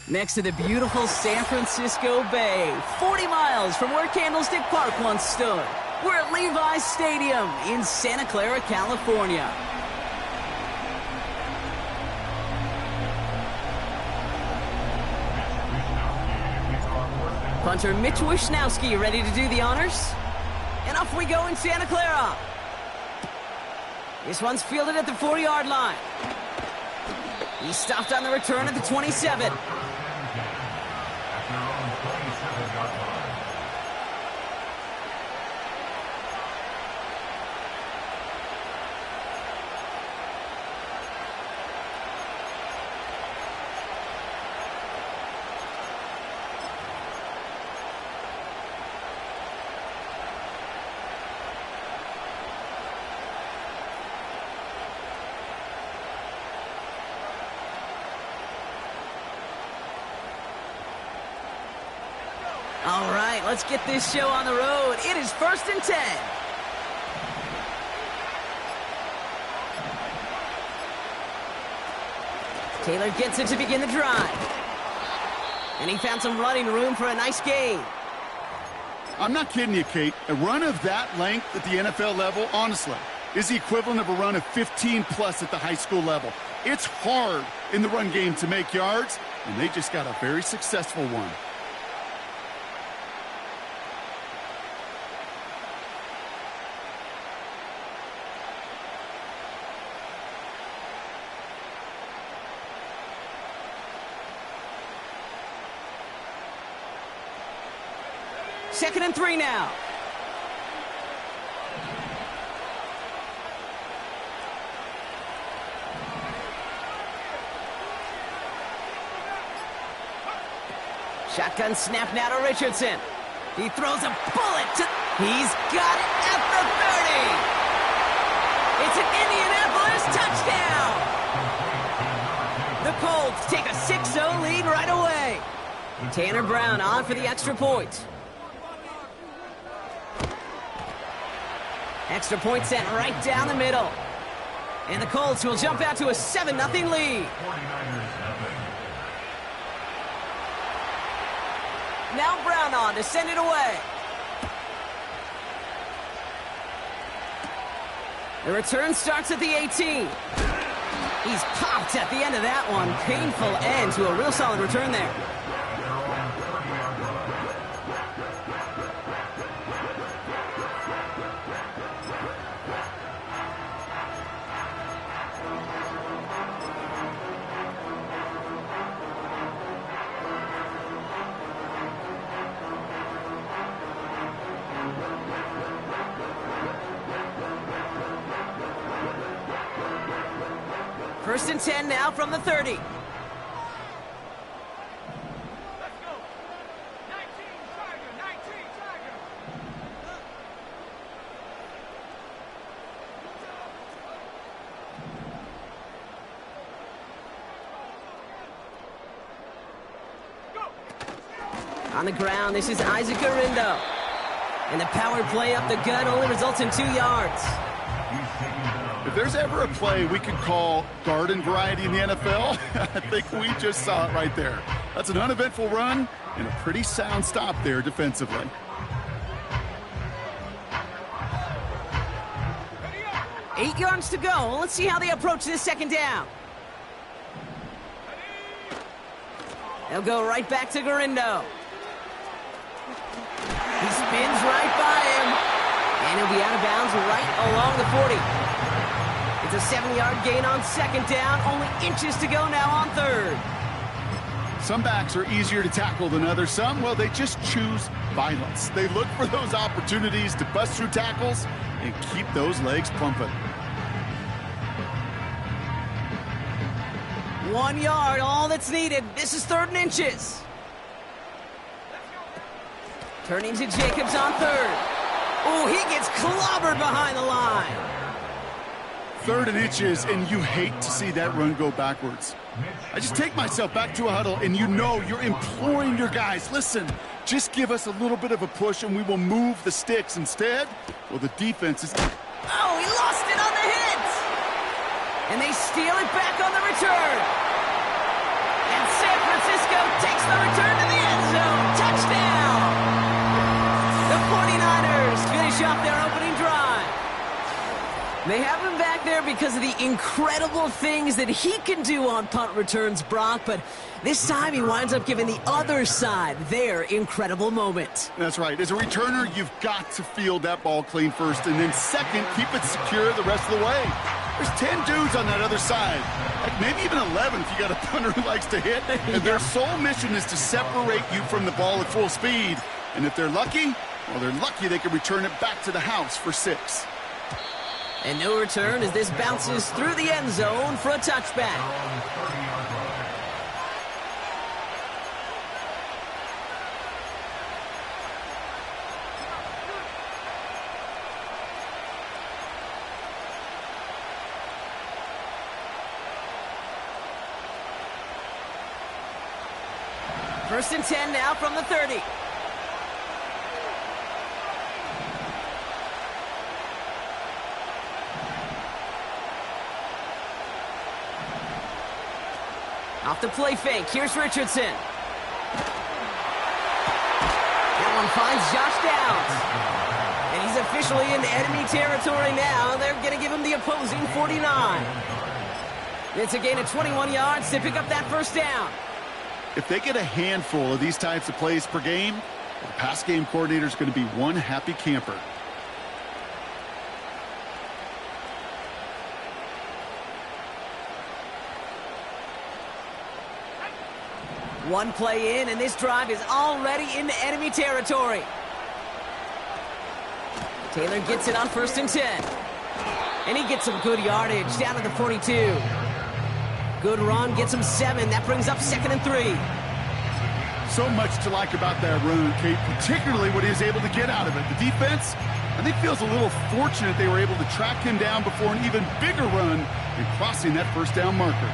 Next to the beautiful San Francisco Bay, 40 miles from where Candlestick Park once stood. We're at Levi's Stadium in Santa Clara, California. Punter Mitch Wishnowski ready to do the honors. And off we go in Santa Clara. This one's fielded at the 4-yard line. He stopped on the return at the 27. All right, let's get this show on the road. It is 1st and 10. Taylor gets it to begin the drive. And he found some running room for a nice gain. I'm not kidding you, Kate. A run of that length at the NFL level, honestly, is the equivalent of a run of 15-plus at the high school level. It's hard in the run game to make yards, and they just got a very successful one. Second and 3 now. Shotgun snap now to Richardson. He throws a bullet to... He's got it at the 30. It's an Indianapolis touchdown. The Colts take a 6-0 lead right away. Tanner Brown on for the extra point. Extra point sent right down the middle. And the Colts will jump out to a 7-0 lead. Now Brown on to send it away. The return starts at the 18. He's popped at the end of that one. Painful end to a real solid return there. First and 10 now from the 30. Let's go. 19 Tiger. On the ground, this is Isaac Garindo. And the power play up the gut only results in 2 yards. If there's ever a play we could call garden variety in the NFL, I think we just saw it right there. That's an uneventful run and a pretty sound stop there defensively. Eight yards to go. Let's see how they approach this second down. They'll go right back to Garindo. He spins right by him. And he'll be out of bounds right along the 40. It's a 7-yard gain on second down. Only inches to go now on third. Some backs are easier to tackle than others. Some, well, they just choose violence. They look for those opportunities to bust through tackles and keep those legs pumping. 1 yard, all that's needed. This is 3rd and inches. Turning to Jacobs on 3rd. Oh, he gets clobbered behind the line. 3rd and inches, and you hate to see that run go backwards. I just take myself back to a huddle, and you know you're imploring your guys, listen, just give us a little bit of a push, and we will move the sticks. Instead, well, the defense is... Oh, he lost it on the hit! And they steal it back on the return. And San Francisco takes the return to the end zone. Touchdown! The 49ers finish off their opening drive. They have him back there because of the incredible things that he can do on punt returns, Brock, but this time he winds up giving the other side their incredible moment. That's right. As a returner, you've got to field that ball clean first, and then second, keep it secure the rest of the way. There's 10 dudes on that other side, like maybe even 11 if you got a punter who likes to hit, and their sole mission is to separate you from the ball at full speed. And if they're lucky, well, they're lucky they can return it back to the house for 6. And no return as this bounces through the end zone for a touchback. First and 10 now from the 30. Off the play fake, here's Richardson. That one finds Josh Downs. And he's officially in enemy territory now. They're going to give him the opposing 49. It's a gain of 21 yards to pick up that first down. If they get a handful of these types of plays per game, the pass game coordinator is going to be one happy camper. One play in, and this drive is already into enemy territory. Taylor gets it on first and 10. And he gets some good yardage down to the 42. Good run, gets him 7. That brings up 2nd and 3. So much to like about that run, Kate, particularly what he was able to get out of it. The defense, I think, feels a little fortunate they were able to track him down before an even bigger run and crossing that first down marker.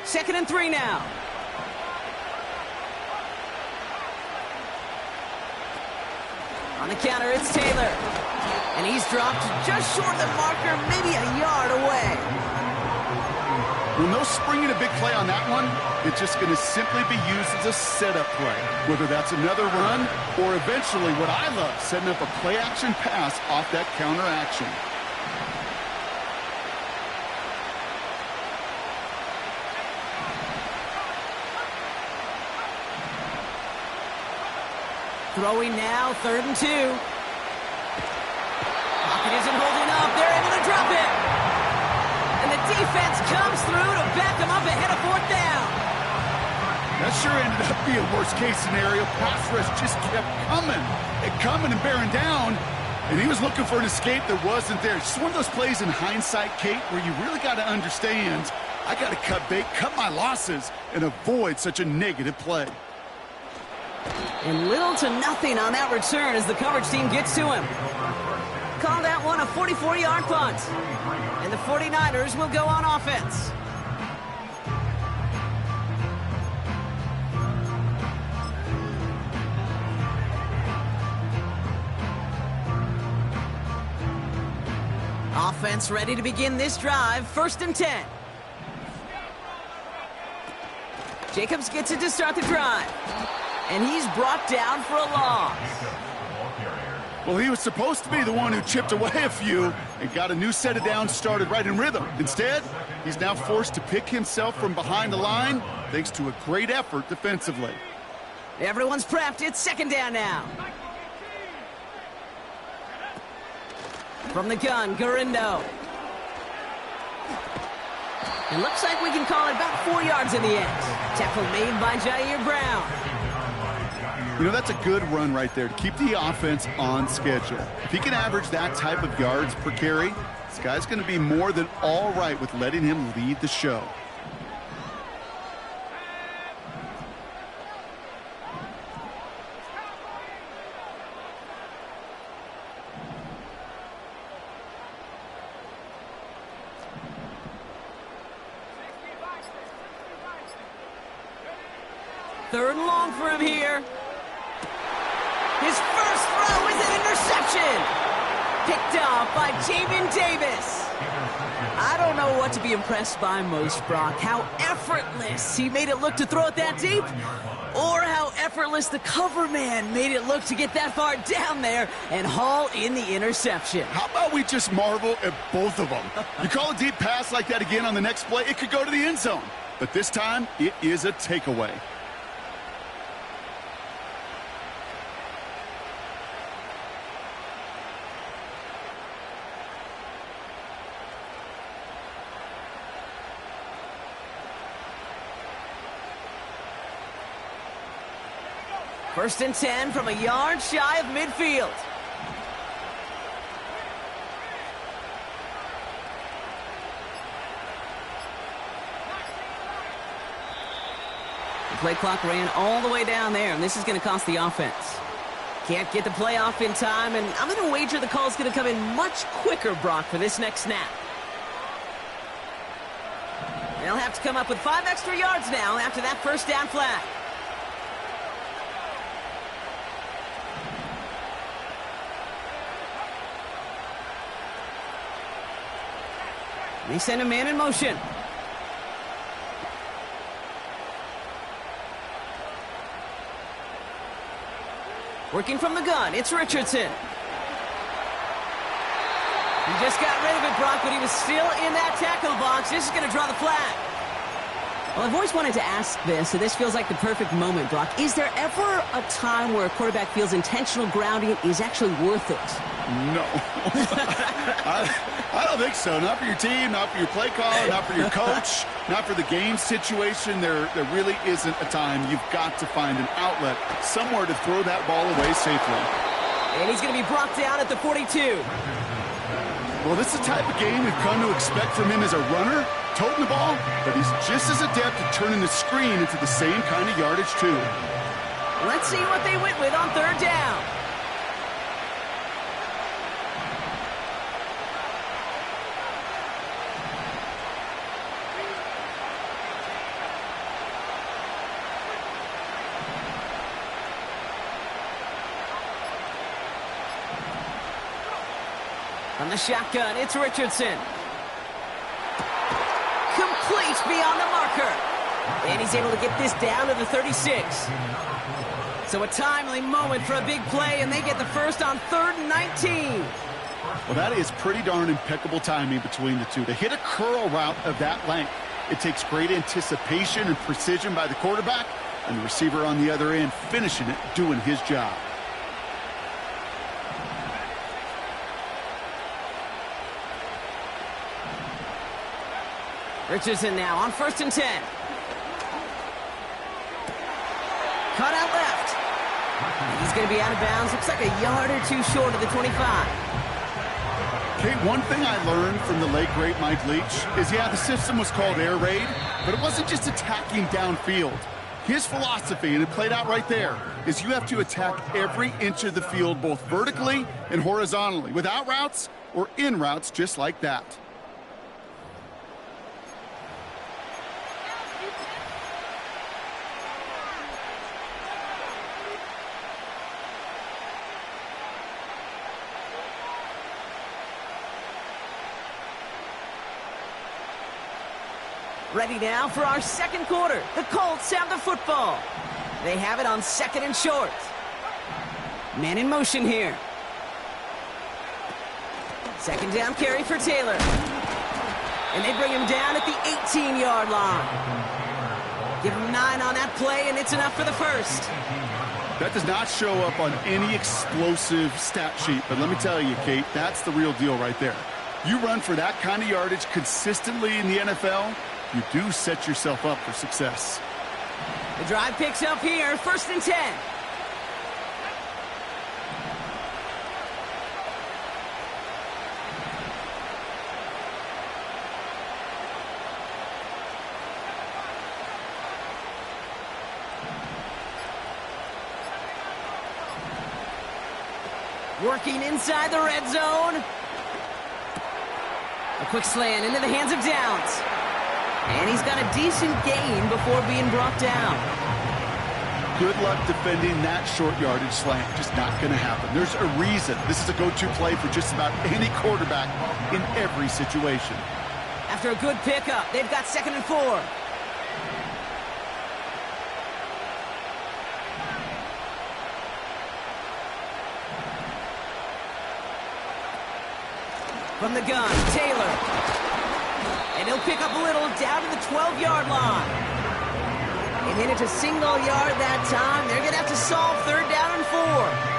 Second and 3 now. On the counter, it's Taylor. And he's dropped just short of the marker, maybe a yard away. Well, no springing a big play on that one. It's just going to simply be used as a setup play. Whether that's another run or eventually what I love, setting up a play-action pass off that counter action. Throwing now, 3rd and 2. Pocket isn't holding up. They're able to drop it. And the defense comes through to back them up ahead of 4th down. That sure ended up being worst-case scenario. Pass rush just kept coming and bearing down. And he was looking for an escape that wasn't there. It's just one of those plays in hindsight, Kate, where you really got to understand, I got to cut bait, cut my losses, and avoid such a negative play. And little to nothing on that return as the coverage team gets to him. Call that one a 44-yard punt. And the 49ers will go on offense. Offense ready to begin this drive. 1st and 10. Jacobs gets it to start the drive. And he's brought down for a loss. Well, he was supposed to be the one who chipped away a few and got a new set of downs started right in rhythm. Instead, he's now forced to pick himself from behind the line thanks to a great effort defensively. Everyone's prepped. It's second down now. From the gun, Garindo. It looks like we can call it about 4 yards in the end. Tackle made by Jair Brown. You know, that's a good run right there to keep the offense on schedule. If he can average that type of yards per carry, this guy's going to be more than all right with letting him lead the show. Third and long for him here. His first throw is an interception. Picked off by Jamin Davis. I don't know what to be impressed by most, Brock. How effortless he made it look to throw it that deep, or how effortless the cover man made it look to get that far down there and haul in the interception. How about we just marvel at both of them? You call a deep pass like that again on the next play, it could go to the end zone. But this time, it is a takeaway. First and 10 from a yard shy of midfield. The play clock ran all the way down there, and this is going to cost the offense. Can't get the play off in time, and I'm going to wager the call is going to come in much quicker, Brock, for this next snap. They'll have to come up with 5 extra yards now after that first down flag. They send a man in motion. Working from the gun, it's Richardson. He just got rid of it, Brock, but he was still in that tackle box. This is going to draw the flag. Well, I've always wanted to ask this, so this feels like the perfect moment, Brock. Is there ever a time where a quarterback feels intentional grounding is actually worth it? No. I don't think so. Not for your team, not for your play caller, not for your coach, not for the game situation. There really isn't a time. You've got to find an outlet, somewhere to throw that ball away safely. And he's going to be brought down at the 42. Well, this is the type of game we've come to expect from him as a runner, toting the ball, but he's just as adept at turning the screen into the same kind of yardage, too. Let's see what they went with on third down. On the shotgun, it's Richardson. Complete beyond the marker. And he's able to get this down to the 36. So a timely moment for a big play, and they get the first on 3rd and 19. Well, that is pretty darn impeccable timing between the two. To hit a curl route of that length, it takes great anticipation and precision by the quarterback, and the receiver on the other end finishing it, doing his job. Richardson now on 1st and 10. Cut out left. And he's going to be out of bounds. Looks like a yard or two short of the 25. Kate, one thing I learned from the late, great Mike Leach is, yeah, the system was called air raid, but it wasn't just attacking downfield. His philosophy, and it played out right there, is you have to attack every inch of the field, both vertically and horizontally, without routes or in routes just like that. Ready now for our second quarter. The Colts have the football. They have it on 2nd and short. Man in motion here. Second down carry for Taylor. And they bring him down at the 18-yard line. Give him 9 on that play, and it's enough for the first. That does not show up on any explosive stat sheet, but let me tell you, Kate, that's the real deal right there. You run for that kind of yardage consistently in the NFL, you do set yourself up for success. The drive picks up here, 1st and 10. Working inside the red zone. A quick slant into the hands of Downs. And he's got a decent gain before being brought down. Good luck defending that short yardage slant. Just not going to happen. There's a reason this is a go-to play for just about any quarterback in every situation. After a good pickup, they've got 2nd and 4. From the gun, Taylor. And he'll pick up a little down to the 12-yard line. And hit it to single yard that time. They're going to have to solve 3rd down and 4.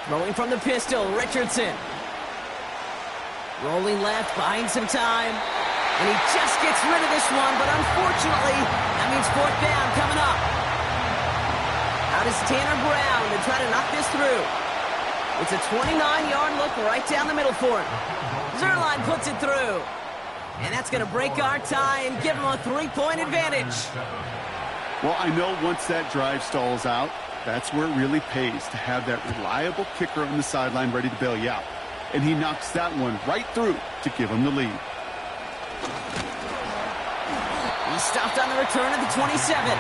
Throwing from the pistol, Richardson. Rolling left, buying some time. And he just gets rid of this one, but unfortunately, that means 4th down coming up. Out is Tanner Brown to try to knock this through. It's a 29-yard look right down the middle for him. Zerline puts it through. And that's going to break our tie and give him a 3-point advantage. Well, I know once that drive stalls out, that's where it really pays to have that reliable kicker on the sideline ready to bail you out. And he knocks that one right through to give him the lead. He stopped on the return at the 27.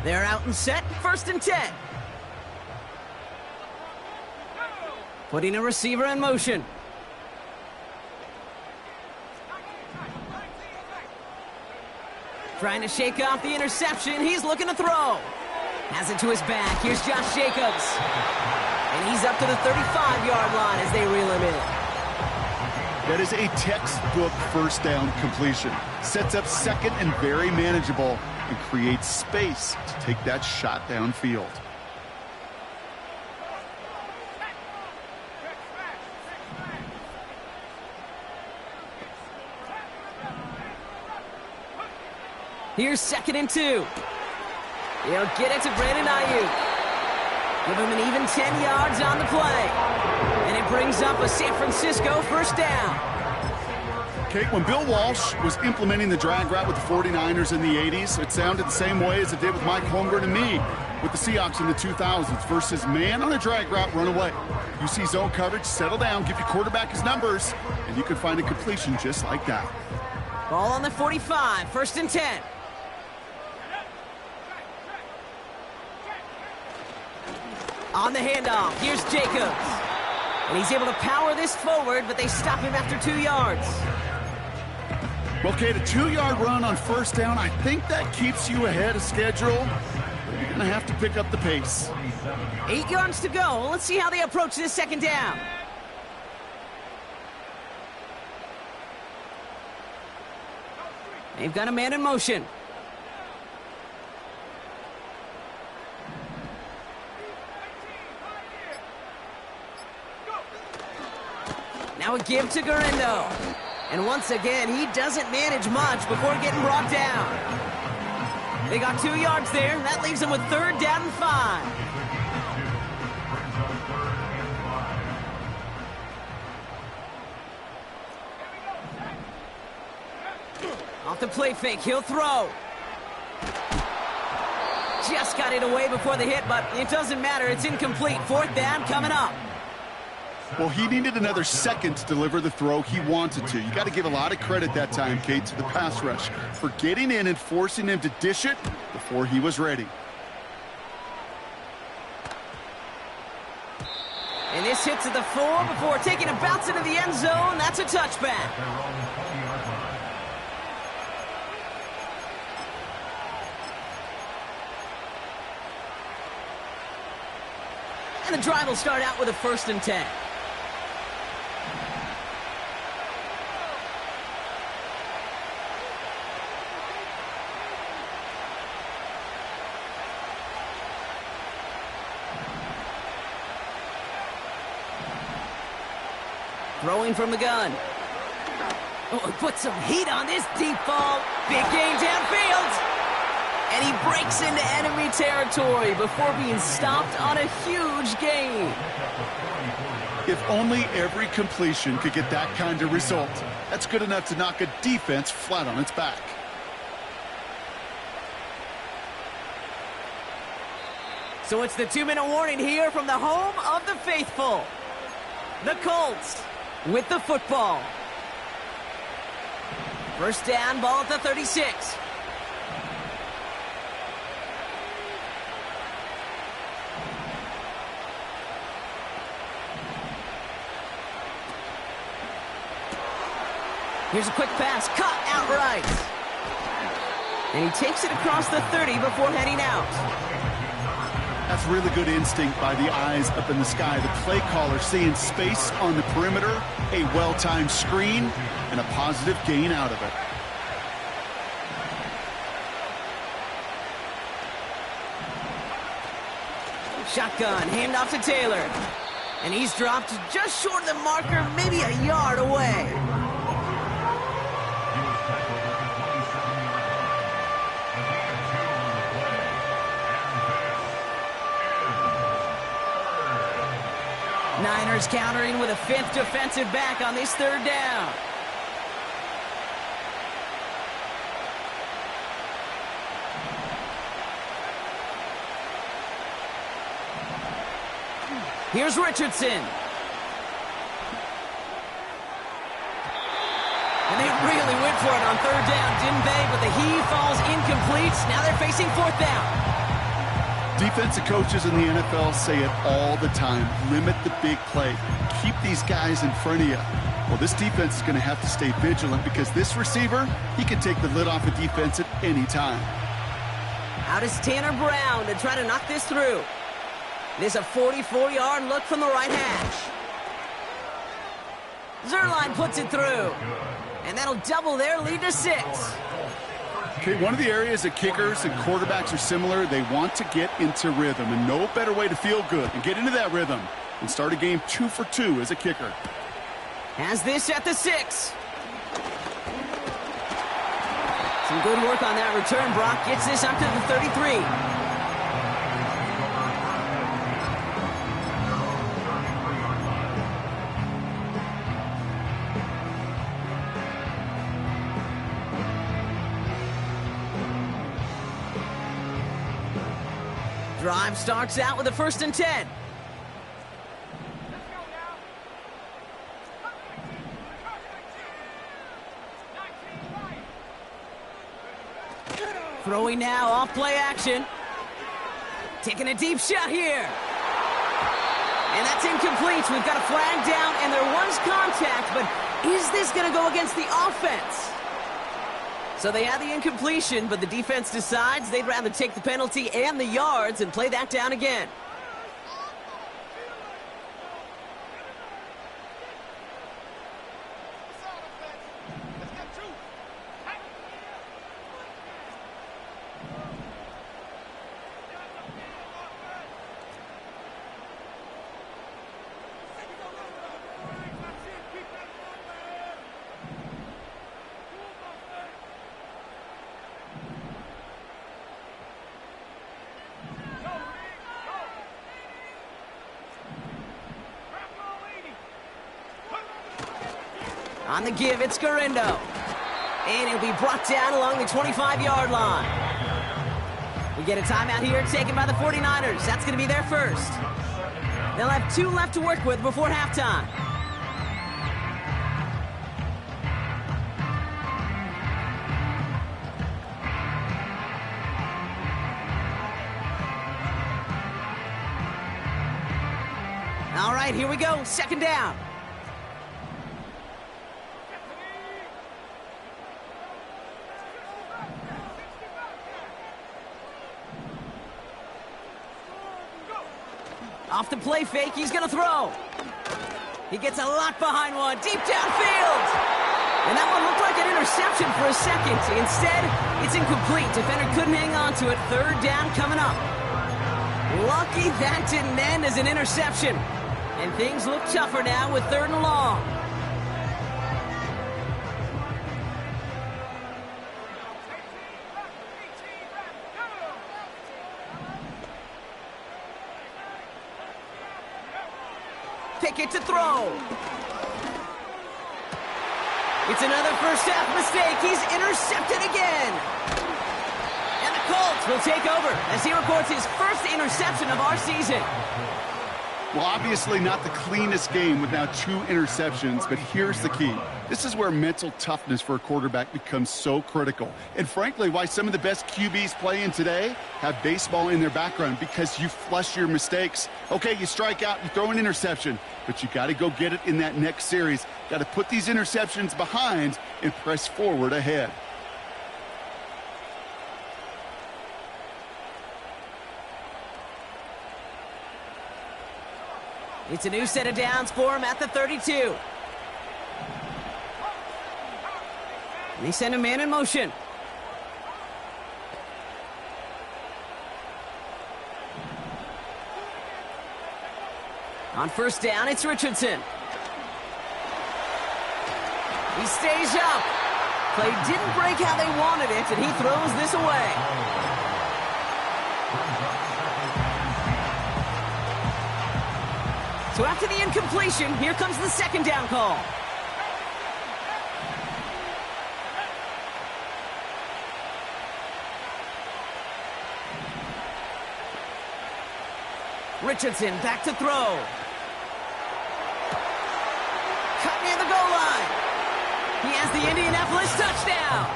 They're out and set, 1st and 10. Putting a receiver in motion. Trying to shake off the interception. He's looking to throw. Has it to his back. Here's Josh Jacobs. And he's up to the 35-yard line as they reel him in. That is a textbook 1st down completion. Sets up 2nd and very manageable, and creates space to take that shot downfield. Here's 2nd and 2. He'll get it to Brandon Ayuk. Give him an even 10 yards on the play. And it brings up a San Francisco 1st down. Kate, when Bill Walsh was implementing the drag route with the 49ers in the 80s, it sounded the same way as it did with Mike Holmgren and me with the Seahawks in the 2000s versus man on a drag route, run away. You see zone coverage, settle down, give your quarterback his numbers, and you can find a completion just like that. Ball on the 45, 1st and 10. On the handoff, here's Jacobs. And he's able to power this forward, but they stop him after 2 yards. Well, Kate, a 2-yard run on 1st down, I think that keeps you ahead of schedule. You're going to have to pick up the pace. 8 yards to go. Let's see how they approach this 2nd down. They've got a man in motion. Now a give to Garendo. And once again, he doesn't manage much before getting brought down. They got 2 yards there, and that leaves them with 3rd down and 5. Off the play fake, he'll throw. Just got it away before the hit, but it doesn't matter. It's incomplete. 4th down coming up. Well, he needed another second to deliver the throw he wanted to. You got to give a lot of credit that time, Kate, to the pass rush for getting in and forcing him to dish it before he was ready. And this hits at the 4 before taking a bounce into the end zone. That's a touchback. And the drive will start out with a 1st and 10. Throwing from the gun. Oh, put some heat on this deep ball. Big game downfield. And he breaks into enemy territory before being stopped on a huge gain. If only every completion could get that kind of result. That's good enough to knock a defense flat on its back. So it's the 2-minute warning here from the home of the faithful. The Colts with the football. 1st down, ball at the 36. Here's a quick pass, cut outright. And he takes it across the 30 before heading out. That's really good instinct by the eyes up in the sky. The play caller seeing space on the perimeter, a well-timed screen, and a positive gain out of it. Shotgun, hand off to Taylor. And he's dropped just short of the marker, maybe a yard away. Niners countering with a 5th defensive back on this 3rd down. Here's Richardson. And they really went for it on 3rd down, didn't they? But the heave falls incomplete. Now they're facing 4th down. Defensive coaches in the NFL say it all the time. Limit the big play. Keep these guys in front of you. Well, this defense is going to have to stay vigilant because this receiver, he can take the lid off a defense at any time. Out is Tanner Brown to try to knock this through. It is a 44-yard look from the right hash. Zerline puts it through. And that'll double their lead to 6. Okay, one of the areas that kickers and quarterbacks are similar, they want to get into rhythm, and no better way to feel good and get into that rhythm and start a game 2 for 2 as a kicker. Has this at the 6. Some good work on that return. Brock gets this up to the 33. Drive starts out with a 1st and 10. Throwing now, off play action. Taking a deep shot here. And that's incomplete. We've got a flag down, and there was contact, but is this going to go against the offense? So they had the incompletion, but the defense decides they'd rather take the penalty and the yards and play that down again. On the give, it's Garindo. And he'll be brought down along the 25-yard line. We get a timeout here taken by the 49ers. That's going to be their first. They'll have 2 left to work with before halftime. All right, here we go. Second down. Off the play fake, he's going to throw. He gets a lot behind one, deep downfield. And that one looked like an interception for a second. Instead, it's incomplete. Defender couldn't hang on to it. Third down coming up. Lucky that didn't end as an interception. And things look tougher now with 3rd and long. Pickett to throw. It's another first half mistake. He's intercepted again. And the Colts will take over as he records his first interception of our season. Well, obviously not the cleanest game with now 2 interceptions, but here's the key. This is where mental toughness for a quarterback becomes so critical. And frankly, why some of the best QBs playing today have baseball in their background, because you flush your mistakes. Okay, you strike out, you throw an interception, but you got to go get it in that next series. Got to put these interceptions behind and press forward ahead. It's a new set of downs for him at the 32. And they send a man in motion. On first down, it's Richardson. He stays up. Play didn't break how they wanted it, and he throws this away. So after the incompletion, here comes the 2nd down call. Richardson back to throw. Cut near the goal line. He has the Indianapolis touchdown.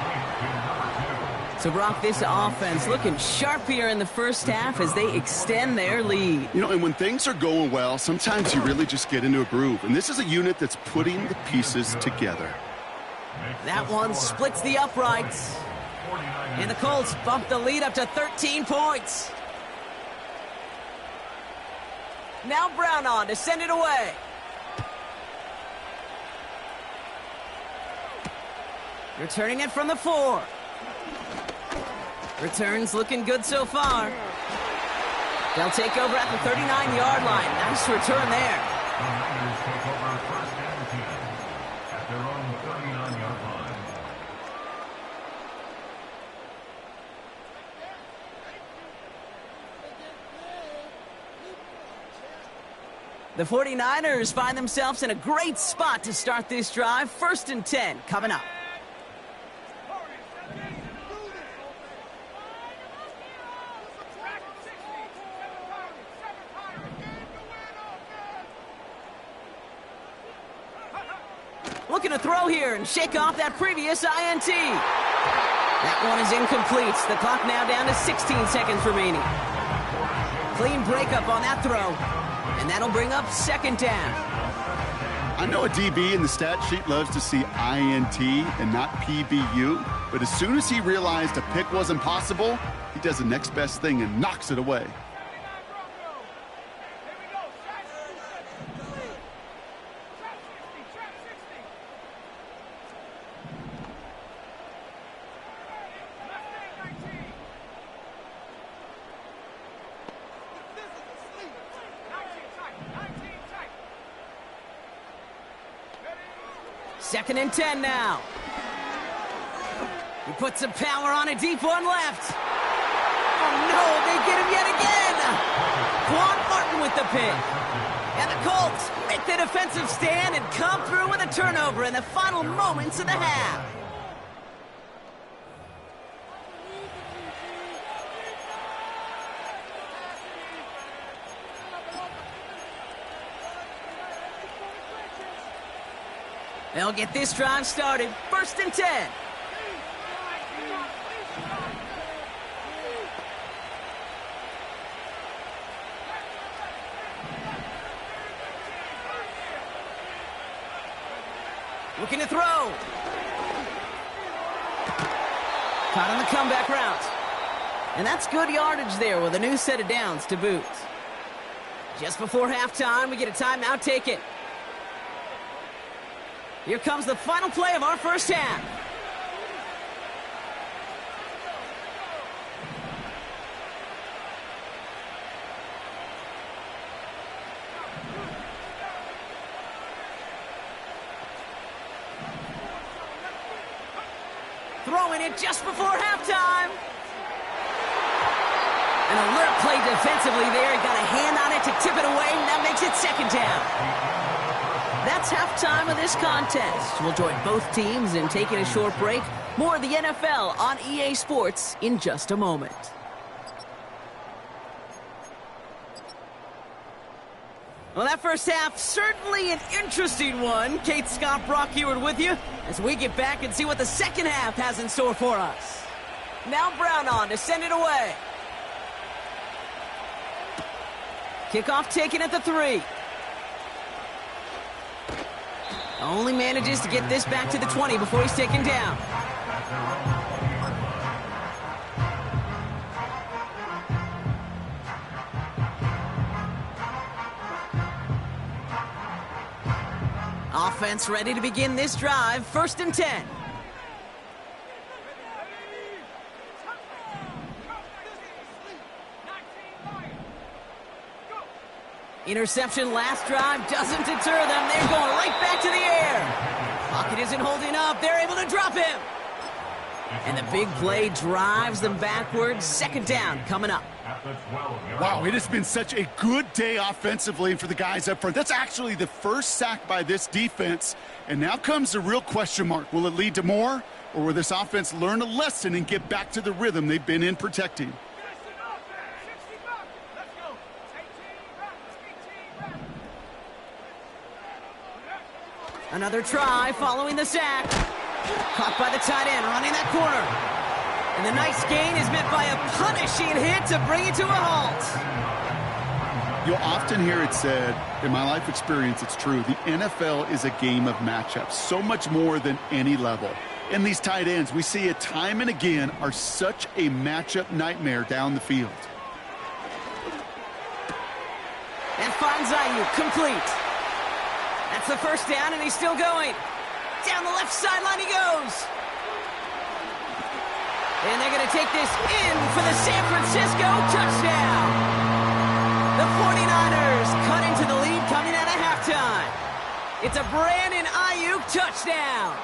So, Brock, this offense looking sharp here in the first half as they extend their lead. You know, and when things are going well, sometimes you really just get into a groove. And this is a unit that's putting the pieces together. That one splits the uprights. And the Colts bump the lead up to 13 points. Now Brown on to send it away. Returning it from the 4. Returns looking good so far. They'll take over at the 39-yard line. Nice return there. Take over first and 10 at their own 39-yard line. The 49ers find themselves in a great spot to start this drive. 1st and 10 coming up. Looking to throw here and shake off that previous INT. That one is incomplete. The clock now down to 16 seconds remaining. Clean breakup on that throw. And that'll bring up 2nd down. I know a DB in the stat sheet loves to see INT and not PBU, but as soon as he realized a pick wasn't possible, he does the next best thing and knocks it away. Second and 10 now. He puts some power on a deep one left. Oh no, they get him yet again. Quan Martin with the pick. And the Colts make the defensive stand and come through with a turnover in the final moments of the half. They'll get this drive started. 1st and 10. Looking to throw. Caught on the comeback route. And that's good yardage there with a new set of downs to boot. Just before halftime, we get a timeout taken. Here comes the final play of our first half. Throwing it just before halftime. An alert play defensively there. He got a hand on it to tip it away, and that makes it 2nd down. That's halftime of this contest. We'll join both teams in taking a short break. More of the NFL on EA Sports in just a moment. Well, that first half, certainly an interesting one. Kate, Scott, Brock Ewart with you as we get back and see what the second half has in store for us. Now Brown on to send it away. Kickoff taken at the 3. Only manages to get this back to the 20 before he's taken down. Offense ready to begin this drive. 1st and 10. Interception last drive doesn't deter them. They're going right back to the air. Pocket isn't holding up. They're able to drop him. And the big play drives them backwards. 2nd down coming up. Wow, it has been such a good day offensively for the guys up front. That's actually the first sack by this defense. And now comes the real question mark. Will it lead to more? Or will this offense learn a lesson and get back to the rhythm they've been in protecting? Another try following the sack. Caught by the tight end, running that corner. And the nice gain is met by a punishing hit to bring it to a halt. You'll often hear it said, in my life experience, it's true, the NFL is a game of matchups, so much more than any level. And these tight ends, we see it time and again, are such a matchup nightmare down the field. And finds Ayuk, complete. That's the 1st down, and he's still going. Down the left sideline he goes. And they're going to take this in for the San Francisco touchdown. The 49ers cut into the lead coming out of halftime. It's a Brandon Ayuk touchdown.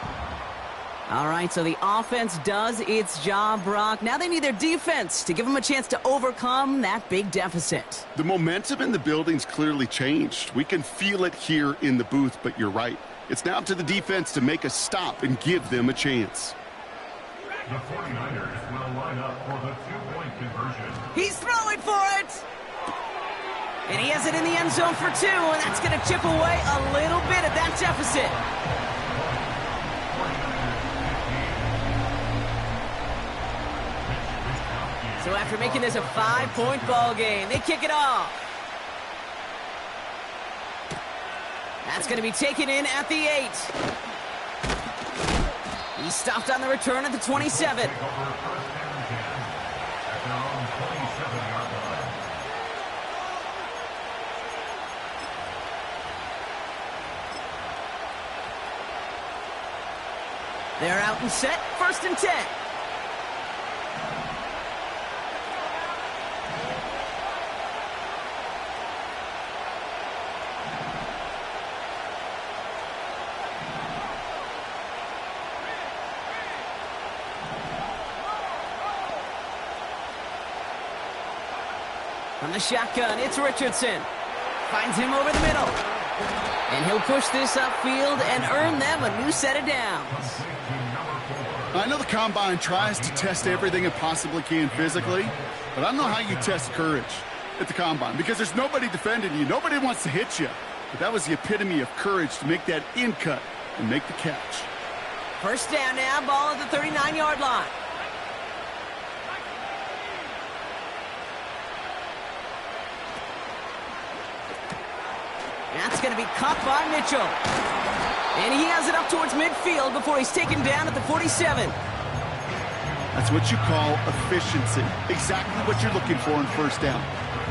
All right, so the offense does its job, Brock. Now they need their defense to give them a chance to overcome that big deficit. The momentum in the building's clearly changed. We can feel it here in the booth, but you're right. It's now up to the defense to make a stop and give them a chance. The 49ers will line up for the 2-point conversion. He's throwing for it. And he has it in the end zone for 2, and that's going to chip away a little bit at that deficit. So after making this a 5-point ball game, they kick it off. That's going to be taken in at the 8. He's stopped on the return at the 27. They're out and set. 1st and 10. From the shotgun, it's Richardson. Finds him over the middle. And he'll push this upfield and earn them a new set of downs. I know the Combine tries to test everything it possibly can physically, but I don't know how you test courage at the Combine because there's nobody defending you. Nobody wants to hit you. But that was the epitome of courage to make that in cut and make the catch. First down now, ball at the 39-yard line. That's going to be caught by Mitchell. And he has it up towards midfield before he's taken down at the 47. That's what you call efficiency. Exactly what you're looking for in first down.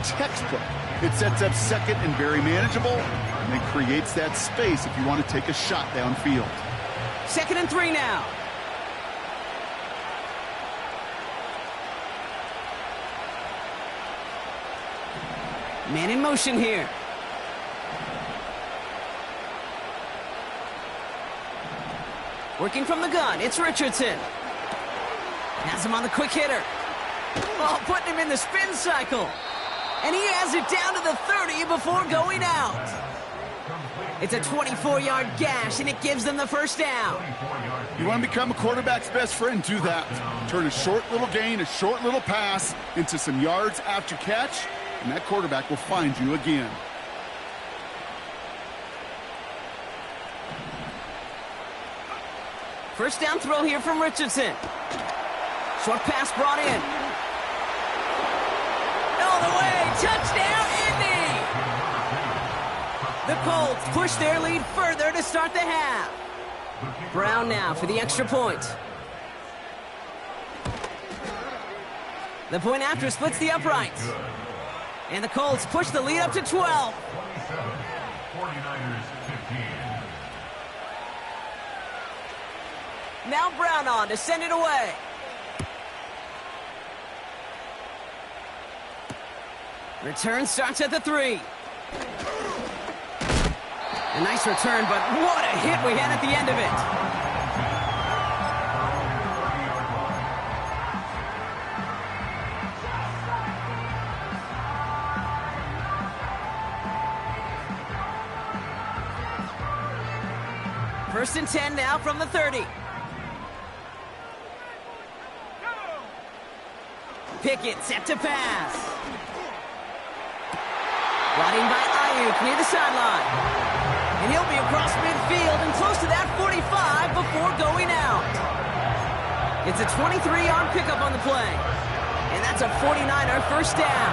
Textbook. It sets up second and very manageable, and then creates that space if you want to take a shot downfield. 2nd and 3 now. Man in motion here. Working from the gun, it's Richardson. Has him on the quick hitter. Oh, putting him in the spin cycle. And he has it down to the 30 before going out. It's a 24-yard gash, and it gives them the first down. You want to become a quarterback's best friend, do that. Turn a short little gain, a short little pass into some yards after catch, and that quarterback will find you again. First down throw here from Richardson. Short pass brought in. All the way, touchdown, Indy! The Colts push their lead further to start the half. Brown now for the extra point. The point after splits the uprights. And the Colts push the lead up to 12. 49ers 15. Now Brown on to send it away. Return starts at the 3. A nice return, but what a hit we had at the end of it. First and 10 now from the 30. Pickett set to pass. Brought in by Ayuk near the sideline. And he'll be across midfield and close to that 45 before going out. It's a 23-yard pickup on the play. And that's a 49er first down.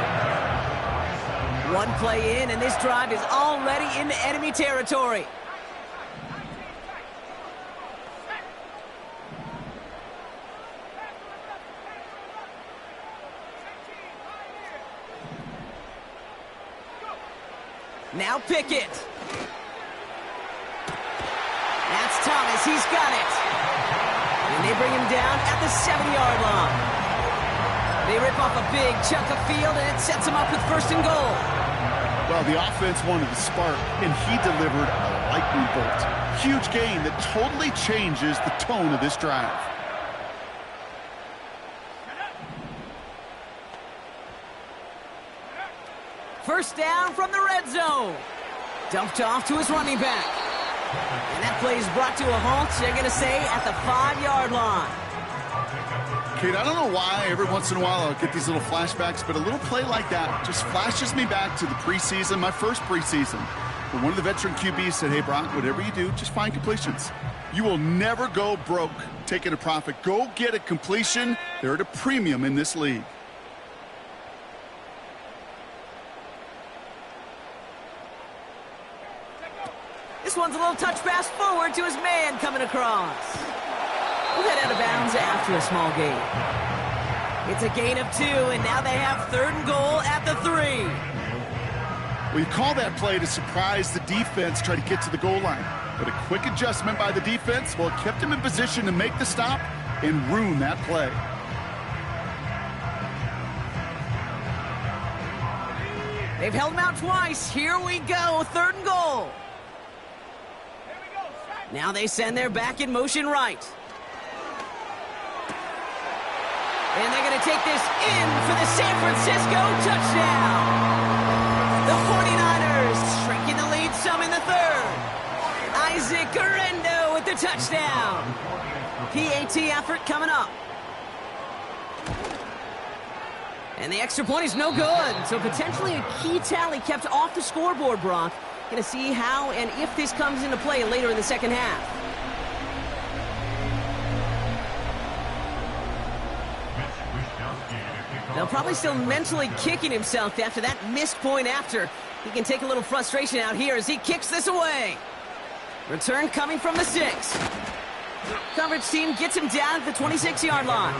One play in, and this drive is already into enemy territory. Now Pickett. That's Thomas. He's got it. And they bring him down at the 7-yard line. They rip off a big chunk of field, and it sets him up with first and goal. Well, the offense wanted the spark, and he delivered a lightning bolt. Huge gain that totally changes the tone of this drive. First down from the red zone. Dumped off to his running back. And that play is brought to a halt, they're going to say, at the 5-yard line. Kate, I don't know why every once in a while I'll get these little flashbacks, but a little play like that just flashes me back to the preseason, my first preseason. But one of the veteran QBs said, hey, Brock, whatever you do, just find completions. You will never go broke taking a profit. Go get a completion. They're at a premium in this league. This one's a little touch pass forward to his man coming across. We'll head out of bounds after a small gain. It's a gain of 2, and now they have 3rd and goal at the 3. Well, you call that play to surprise the defense, try to get to the goal line. But a quick adjustment by the defense, well, it kept him in position to make the stop and ruin that play. They've held him out twice. Here we go, 3rd and goal. Now they send their back in motion right. And they're going to take this in for the San Francisco touchdown. The 49ers shrinking the lead some in the 3rd. Isaac Guerrero with the touchdown. PAT effort coming up. And the extra point is no good. So potentially a key tally kept off the scoreboard, Brock. Going to see how and if this comes into play later in the second half. Now probably still mentally kicking himself after that missed point after. He can take a little frustration out here as he kicks this away. Return coming from the 6. Coverage team gets him down at the 26-yard line.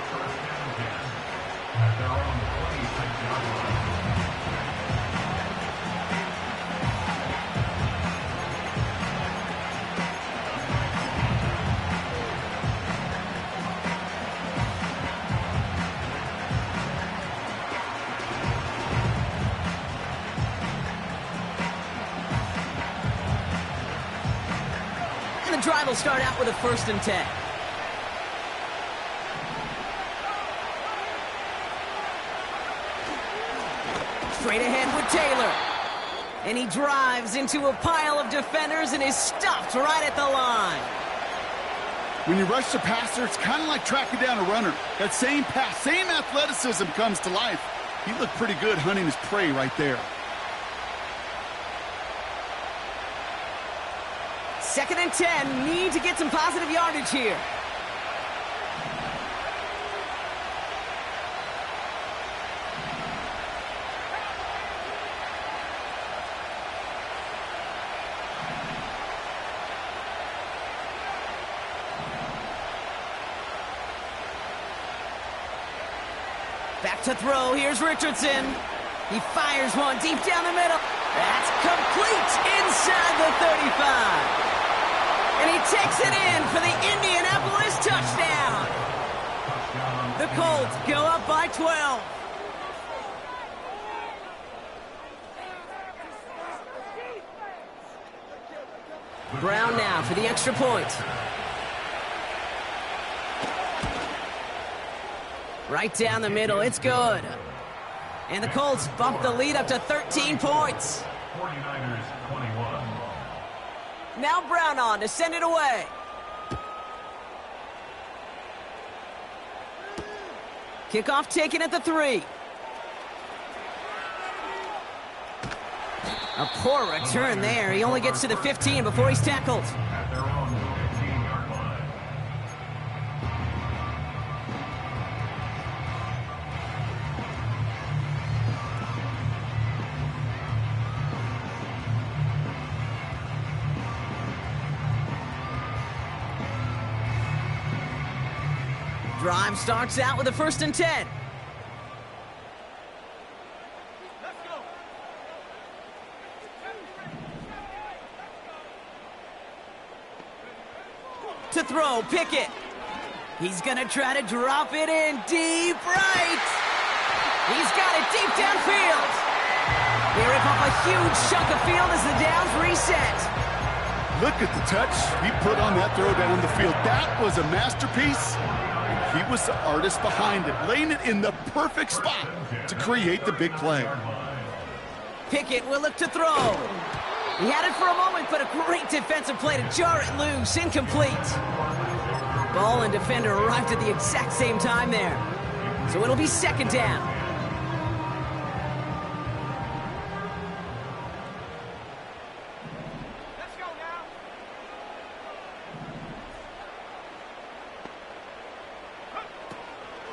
The drive will start out with a 1st and 10. Straight ahead with Taylor. And he drives into a pile of defenders and is stopped right at the line. When you rush the passer, it's kind of like tracking down a runner. That same pass, same athleticism comes to life. He looked pretty good hunting his prey right there. 2nd and 10, need to get some positive yardage here. Back to throw, here's Richardson. He fires one deep down the middle. That's complete inside the 35. And he takes it in for the Indianapolis touchdown. The Colts go up by 12. Brown now for the extra point. Right down the middle, it's good. And the Colts bump the lead up to 13 points. 49ers 21. Now Brown on to send it away. Kickoff taken at the 3. A poor return there. He only gets to the 15 before he's tackled. At their own 15-yard line. Drive starts out with a 1st and 10. To throw, Pickett. He's going to try to drop it in deep right. He's got it deep downfield. They rip off a huge chunk of field as the downs reset. Look at the touch he put on that throw down the field. That was a masterpiece. He was the artist behind it, laying it in the perfect spot to create the big play. Pickett will look to throw. He had it for a moment, but a great defensive play to jar it loose. Incomplete. Ball and defender arrived at the exact same time there. So it'll be 2nd down.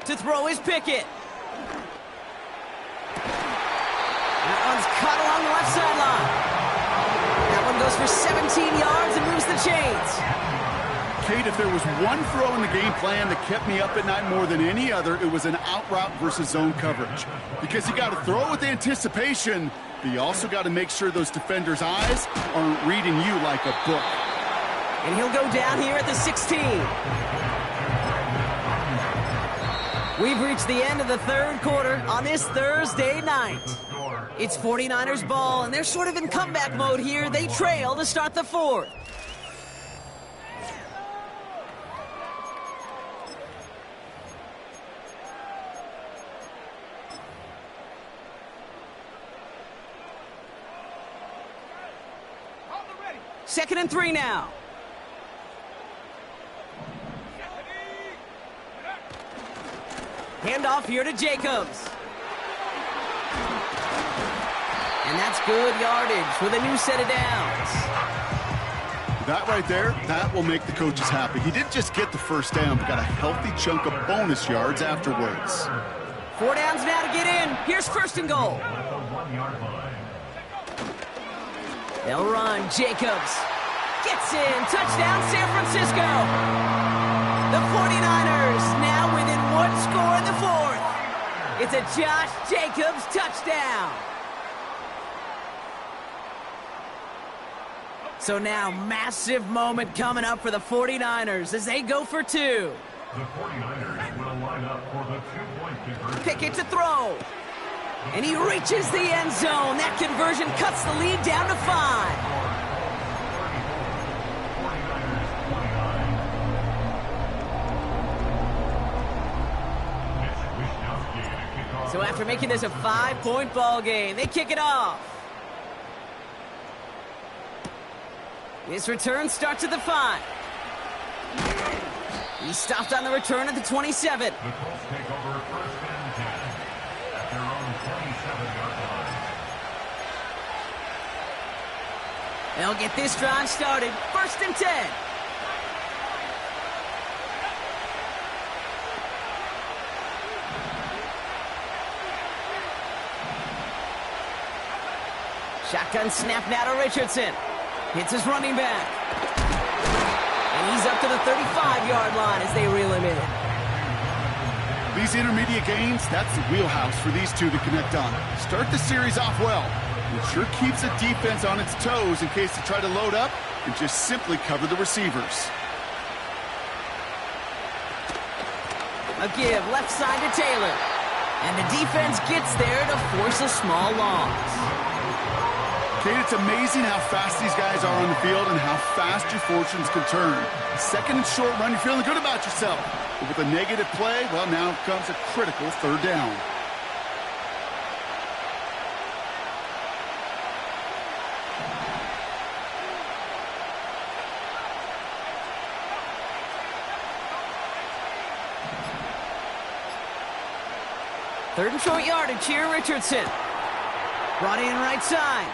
To throw is Pickett. That one's caught along the left sideline. That one goes for 17 yards and moves the chains. Kate, if there was one throw in the game plan that kept me up at night more than any other, it was an out route versus zone coverage. Because you got to throw it with anticipation, but you also got to make sure those defenders' eyes aren't reading you like a book. And he'll go down here at the 16. We've reached the end of the 3rd quarter on this Thursday night. It's 49ers ball, and they're sort of in comeback mode here. They trail to start the 4th. Second and 3 now. Handoff here to Jacobs. And that's good yardage with a new set of downs. That right there, that will make the coaches happy. He didn't just get the first down, but got a healthy chunk of bonus yards afterwards. 4 downs now to get in. Here's 1st and goal. They'll run. Jacobs gets in. Touchdown, San Francisco. The 49ers now within 1 score in the 4th. It's a Josh Jacobs touchdown. So now, massive moment coming up for the 49ers as they go for 2. The 49ers will line up for the 2-point conversion. Pickett to throw. And he reaches the end zone. That conversion cuts the lead down to 5. So after making this a 5-point ball game, they kick it off. This return starts at the 5. He stopped on the return at the 27. The Colts take over 1st and 10 at their own 27-yard line. They'll get this drive started. 1st and 10. Shotgun snap now to Richardson. Hits his running back. And he's up to the 35-yard line as they reel him in. These intermediate gains, that's the wheelhouse for these two to connect on. Start the series off well. It sure keeps the defense on its toes in case they try to load up and just simply cover the receivers. A give left side to Taylor. And the defense gets there to force a small loss. Kate, it's amazing how fast these guys are on the field and how fast your fortunes can turn. 2nd and short run, you're feeling good about yourself. But with a negative play, well, now comes a critical 3rd down. Third and short yardage here, Richardson. Brought in right side.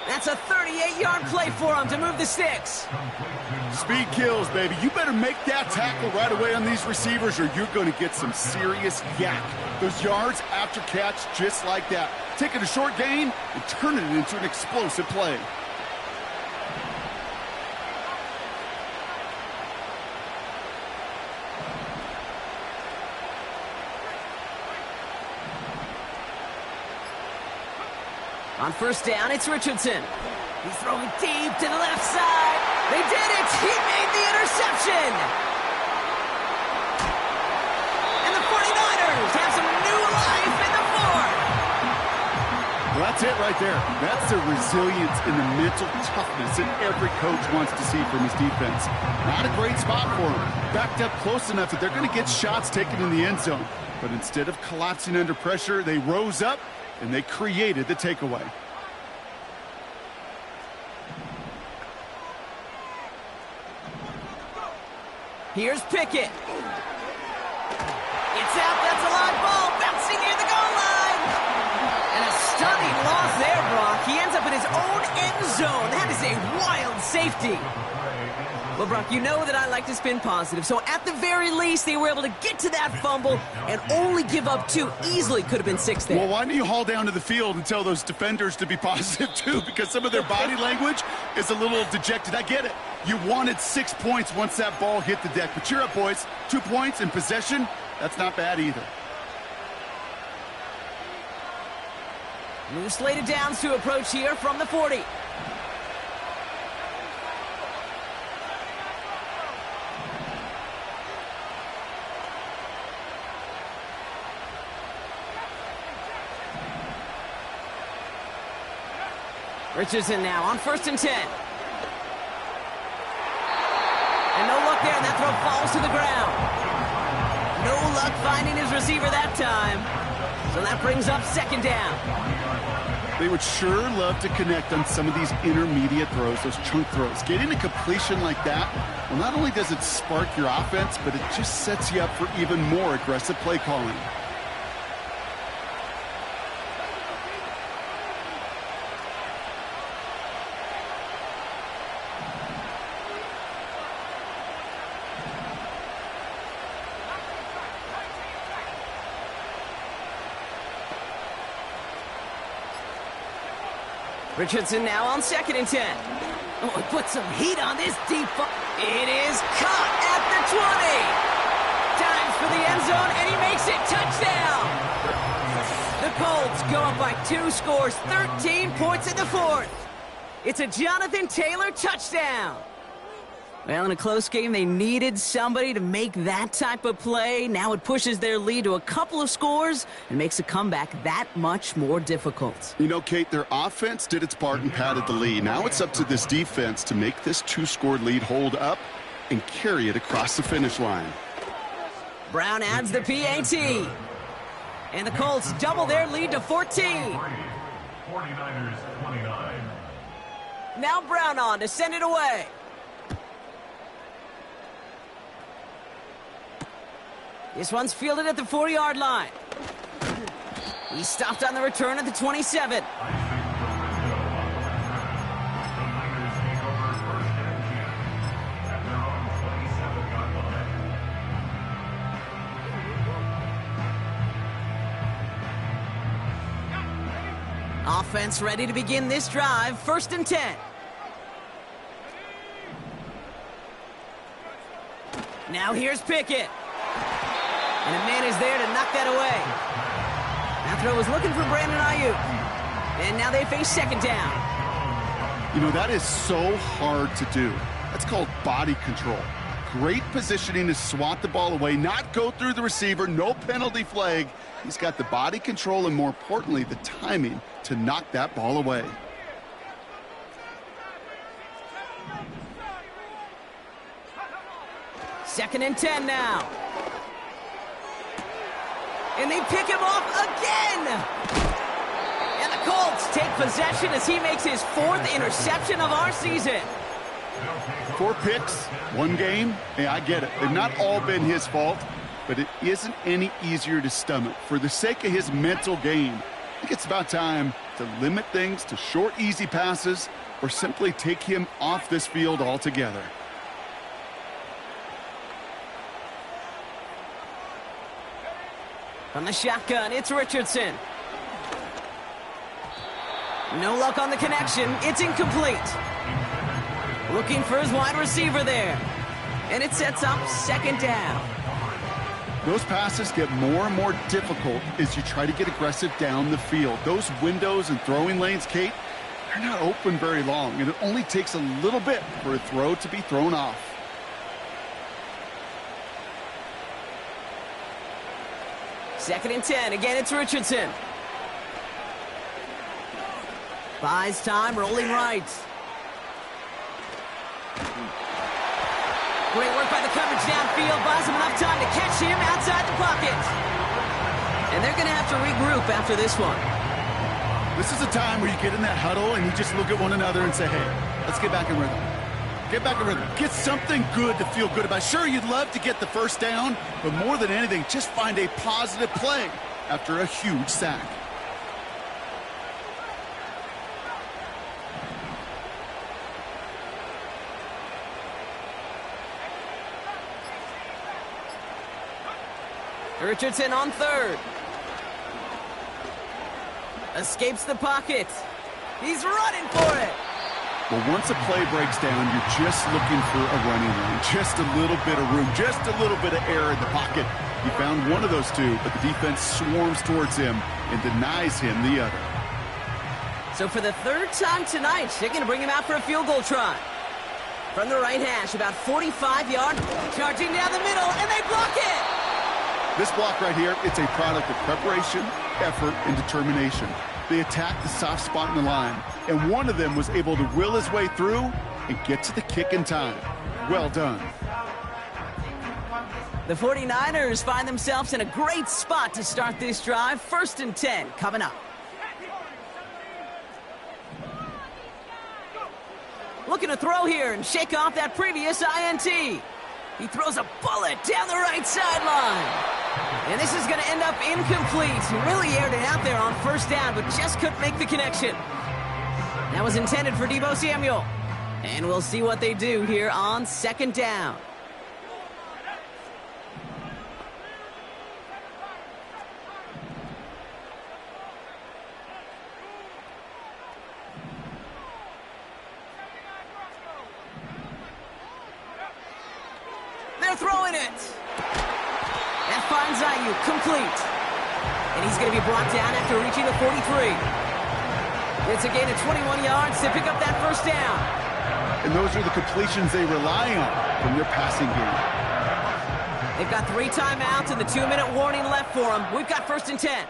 That's a 38-yard play for him to move the sticks. Speed kills, baby. You better make that tackle right away on these receivers or you're going to get some serious yak. Those yards after catch just like that. Taking a short gain and turning it into an explosive play. On 1st down, it's Richardson. He's throwing deep to the left side. They did it! He made the interception! And the 49ers have some new life in the 4th. Well, that's it right there. That's the resilience and the mental toughness that every coach wants to see from his defense. Not a great spot for him. Backed up close enough that they're going to get shots taken in the end zone. But instead of collapsing under pressure, they rose up and they created the takeaway. Here's Pickett. It's out. That's a live ball. Bouncing near the goal line. And a stunning loss there, Brock. He ends up in his own end zone. That is a wild safety. Well, Brock, you know that I like to spin positive. So at the very least, they were able to get to that fumble and only give up 2. Easily could have been 6 there. Well, why don't you haul down to the field and tell those defenders to be positive, too? Because some of their body language is a little dejected. I get it. You wanted 6 points once that ball hit the deck. But cheer up, boys. 2 points in possession, that's not bad either. New slated downs to approach here from the 40. Richardson now on 1st and 10. And no luck there, and that throw falls to the ground. No luck finding his receiver that time. So that brings up 2nd down. They would sure love to connect on some of these intermediate throws, those chunk throws. Getting a completion like that, well, not only does it spark your offense, but it just sets you up for even more aggressive play calling. Richardson now on 2nd and 10. Oh, he put some heat on this deep ball. It is caught at the 20. Dives for the end zone, and he makes it. Touchdown! The Colts go up by 2 scores, 13 points in the 4th. It's a Jonathan Taylor touchdown. Well, in a close game, they needed somebody to make that type of play. Now it pushes their lead to a couple of scores and makes a comeback that much more difficult. You know, Kate, their offense did its part and padded the lead. Now it's up to this defense to make this 2-score lead hold up and carry it across the finish line. Brown adds the PAT. And the Colts double their lead to 14. 49ers 29. Now Brown on to send it away. This one's fielded at the 40-yard line. He stopped on the return at the 27. Offense ready to begin this drive. 1st and 10. Now here's Pickett. And a man is there to knock that away. That throw was looking for Brandon Ayuk. And now they face 2nd down. You know, that is so hard to do. That's called body control. Great positioning to swat the ball away, not go through the receiver, no penalty flag. He's got the body control and, more importantly, the timing to knock that ball away. Second and 10 now. And they pick him off again. And the Colts take possession as he makes his 4th interception of our season. 4 picks, 1 game. Hey, I get it. They've not all been his fault, but it isn't any easier to stomach. For the sake of his mental game, I think it's about time to limit things to short, easy passes or simply take him off this field altogether. From the shotgun, it's Richardson. No luck on the connection. It's incomplete. Looking for his wide receiver there. And it sets up 2nd down. Those passes get more and more difficult as you try to get aggressive down the field. Those windows and throwing lanes, Kate, they're not open very long, and it only takes a little bit for a throw to be thrown off. 2nd and 10. Again, it's Richardson. Buys time, rolling right. Great work by the coverage downfield. Buys him enough time to catch him outside the pocket. And they're going to have to regroup after this one. This is a time where you get in that huddle and you just look at one another and say, hey, let's get back in rhythm. Get back in rhythm. Get something good to feel good about. Sure, you'd love to get the 1st down, but more than anything, just find a positive play after a huge sack. Richardson on 3rd. Escapes the pocket. He's running for it. Well, once a play breaks down, you're just looking for a running lane. Just a little bit of room, just a little bit of air in the pocket. He found one of those 2, but the defense swarms towards him and denies him the other. So for the 3rd time tonight, they're going to bring him out for a field goal try. From the right hash, about 45 yards, charging down the middle, and they block it! This block right here, it's a product of preparation, effort, and determination. They attacked the soft spot in the line, and one of them was able to will his way through and get to the kick in time. Well done. The 49ers find themselves in a great spot to start this drive. 1st and 10 coming up. Looking to throw here and shake off that previous INT. He throws a bullet down the right sideline. And this is going to end up incomplete. He really aired it out there on 1st down, but just couldn't make the connection. That was intended for Deebo Samuel. And we'll see what they do here on 2nd down. they're throwing it. That finds Ayuk, complete. And he's going to be brought down after reaching the 43. It's a gain of 21 yards to pick up that first down. And those are the completions they rely on from their passing game. They've got 3 timeouts and the 2-minute warning left for them. We've got 1st and 10.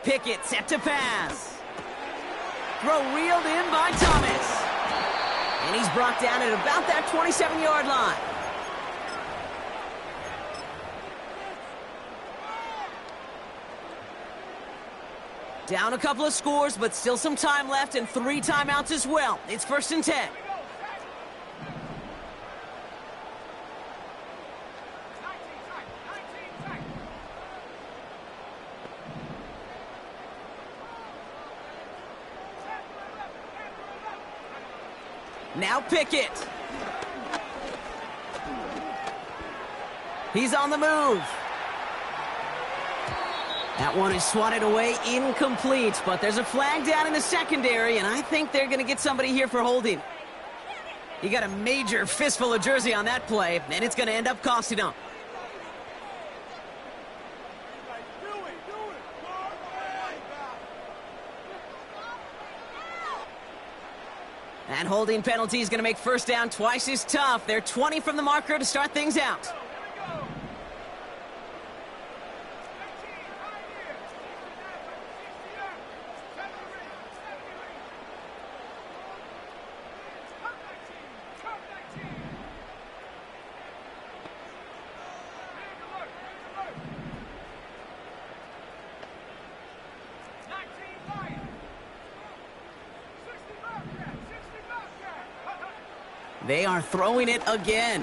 Pickett set to pass. Throw reeled in by Thomas. And he's brought down at about that 27-yard line. Down a couple of scores, but still some time left and 3 timeouts as well. It's 1st and 10. Now Pickett. He's on the move. That one is swatted away, incomplete, but there's a flag down in the secondary, and I think they're going to get somebody here for holding. He got a major fistful of jersey on that play, and it's going to end up costing him. That holding penalty is going to make first down twice as tough. They're 20 from the marker to start things out. They are throwing it again.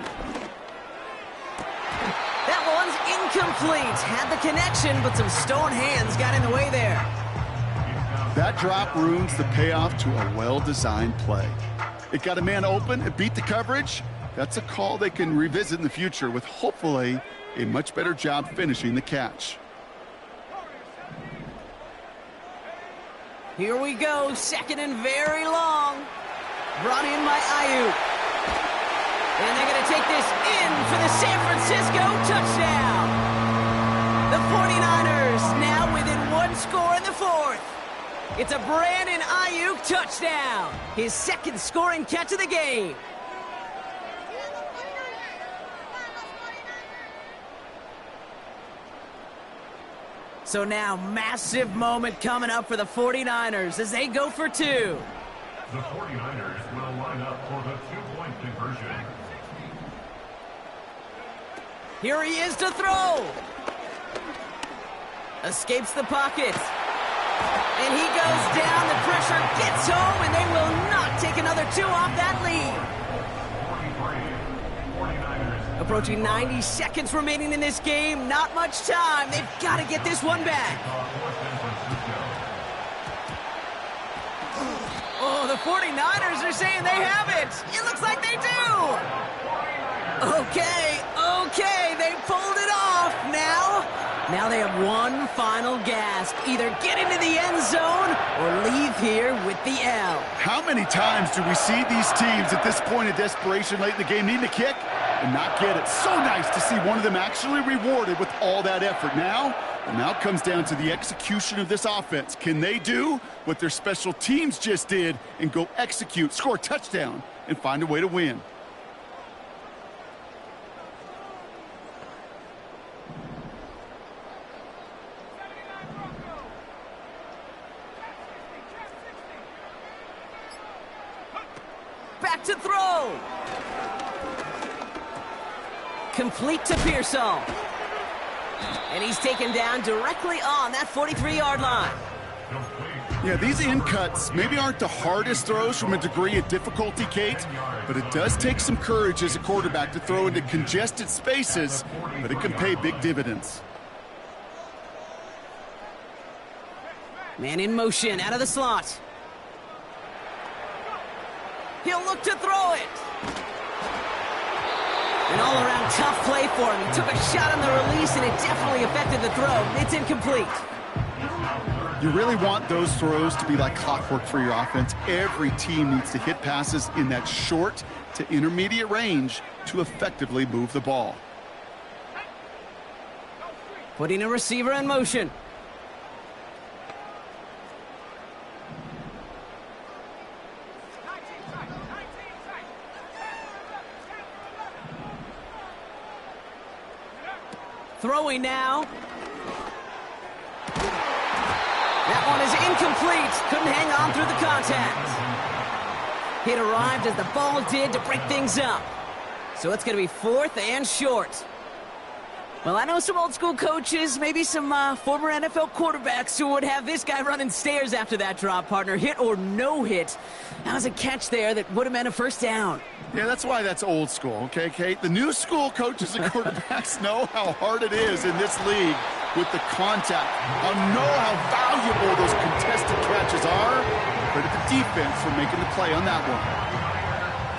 That one's incomplete. Had the connection, but some stone hands got in the way there. That drop ruins the payoff to a well-designed play. It got a man open, it beat the coverage. That's a call they can revisit in the future with hopefully a much better job finishing the catch. Here we go, 2nd and very long. Brought in by Ayuk. And they're going to take this in for the San Francisco touchdown. The 49ers now within 1 score in the 4th. It's a Brandon Ayuk touchdown. His 2nd scoring catch of the game. So now, massive moment coming up for the 49ers as they go for 2. The 49ers will line up for the 2-point conversion. Here he is to throw. Escapes the pocket. And he goes down. The pressure gets home, and they will not take another 2 off that lead. 43, 49ers. Approaching 90 seconds remaining in this game. Not much time. They've got to get this one back. Oh, the 49ers are saying they have it. It looks like they do. Okay, they pulled it off. Now they have one final gasp. Either get into the end zone or leave here with the L. How many times do we see these teams at this point of desperation late in the game need to kick and not get it? So nice to see one of them actually rewarded with all that effort. Now it comes down to the execution of this offense. Can they do what their special teams just did and go execute, score a touchdown, and find a way to win? Back to throw. Complete to Pearsall. And he's taken down directly on that 43-yard line. Yeah, these in cuts maybe aren't the hardest throws from a degree of difficulty, Kate, but it does take some courage as a quarterback to throw into congested spaces, but it can pay big dividends. Man in motion, out of the slot. He'll look to throw it. An all-around tough play for him. He took a shot on the release, and it definitely affected the throw. It's incomplete. You really want those throws to be like clockwork for your offense. Every team needs to hit passes in that short to intermediate range to effectively move the ball. Putting a receiver in motion. Throwing now. That one is incomplete. Couldn't hang on through the contact. It arrived as the ball did to break things up. So it's going to be 4th and short. Well, I know some old-school coaches, maybe some former NFL quarterbacks who would have this guy running stairs after that drop, partner. Hit or no hit. That was a catch there that would have meant a first down. Yeah, that's why that's old school, okay, Kate? The new school coaches and quarterbacks know how hard it is in this league with the contact. I know how valuable those contested catches are. Credit the defense for making the play on that one.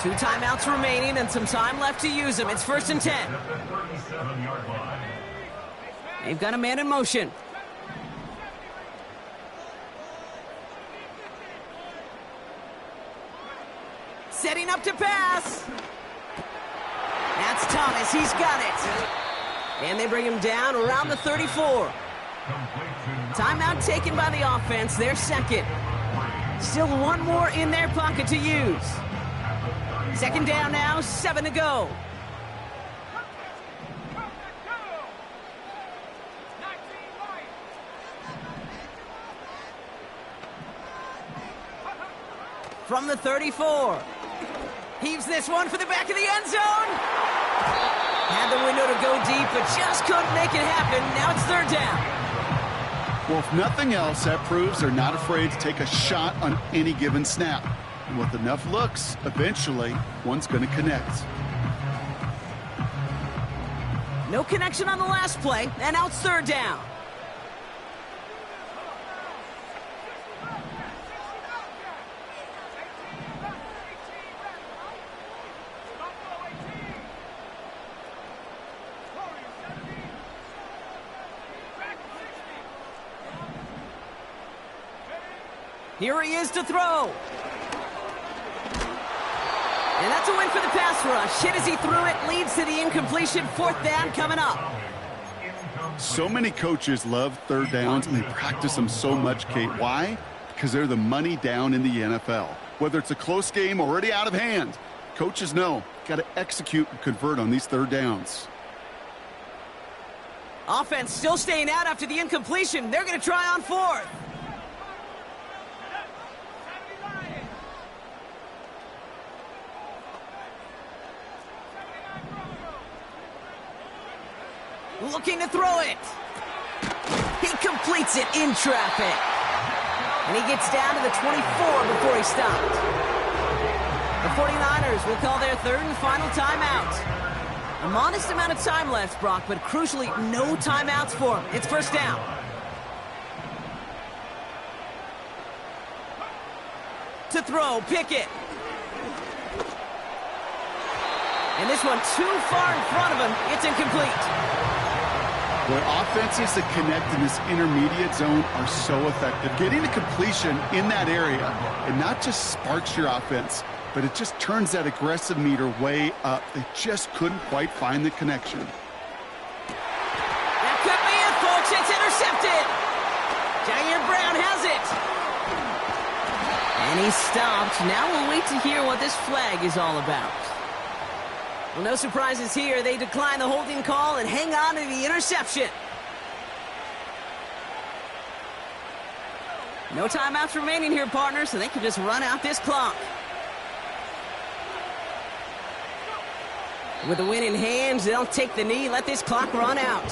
2 timeouts remaining and some time left to use them. It's 1st and 10. They've got a man in motion. Setting up to pass. That's Thomas. He's got it. And they bring him down around the 34. Timeout taken by the offense. Their second. Still one more in their pocket to use. 2nd down now, 7 to go. From the 34. Heaves this one for the back of the end zone. Had the window to go deep, but just couldn't make it happen. Now it's 3rd down. Well, if nothing else, that proves they're not afraid to take a shot on any given snap. And with enough looks, eventually, one's going to connect. No connection on the last play, and now it's 3rd down. Here he is to throw. And that's a win for the pass rush. Hit as he threw it, leads to the incompletion. 4th down coming up. So many coaches love 3rd downs, and they practice them so much, Kate. Why? Because they're the money down in the NFL. Whether it's a close game already out of hand, coaches know, got to execute and convert on these 3rd downs. Offense still staying out after the incompletion. They're going to try on 4th. Looking to throw it. He completes it in traffic. And he gets down to the 24 before he stopped. The 49ers will call their 3rd and final timeout. A modest amount of time left, Brock, but crucially, no timeouts for him. It's 1st down. To throw, Pickett. And this one too far in front of him. It's incomplete. Boy, offenses that connect in this intermediate zone are so effective. Getting a completion in that area, it not just sparks your offense, but it just turns that aggressive meter way up. They just couldn't quite find the connection. That could be it, folks. It's intercepted. Jair Brown has it. And he's stopped. Now we'll wait to hear what this flag is all about. Well, no surprises here. They decline the holding call and hang on to the interception. No timeouts remaining here, partner, so they can just run out this clock. With the win in hand, they'll take the knee, let this clock run out.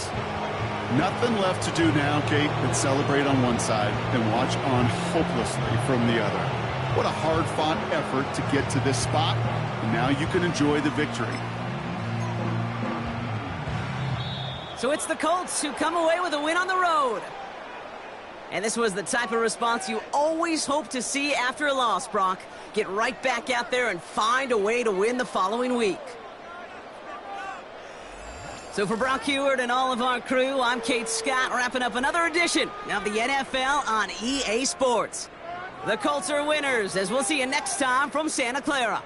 Nothing left to do now, Kate, but celebrate on one side and watch on hopelessly from the other. What a hard-fought effort to get to this spot, and now you can enjoy the victory. So it's the Colts who come away with a win on the road. And this was the type of response you always hope to see after a loss, Brock. Get right back out there and find a way to win the following week. So for Brock Heward and all of our crew, I'm Kate Scott, wrapping up another edition of the NFL on EA Sports. The Colts are winners, as we'll see you next time from Santa Clara.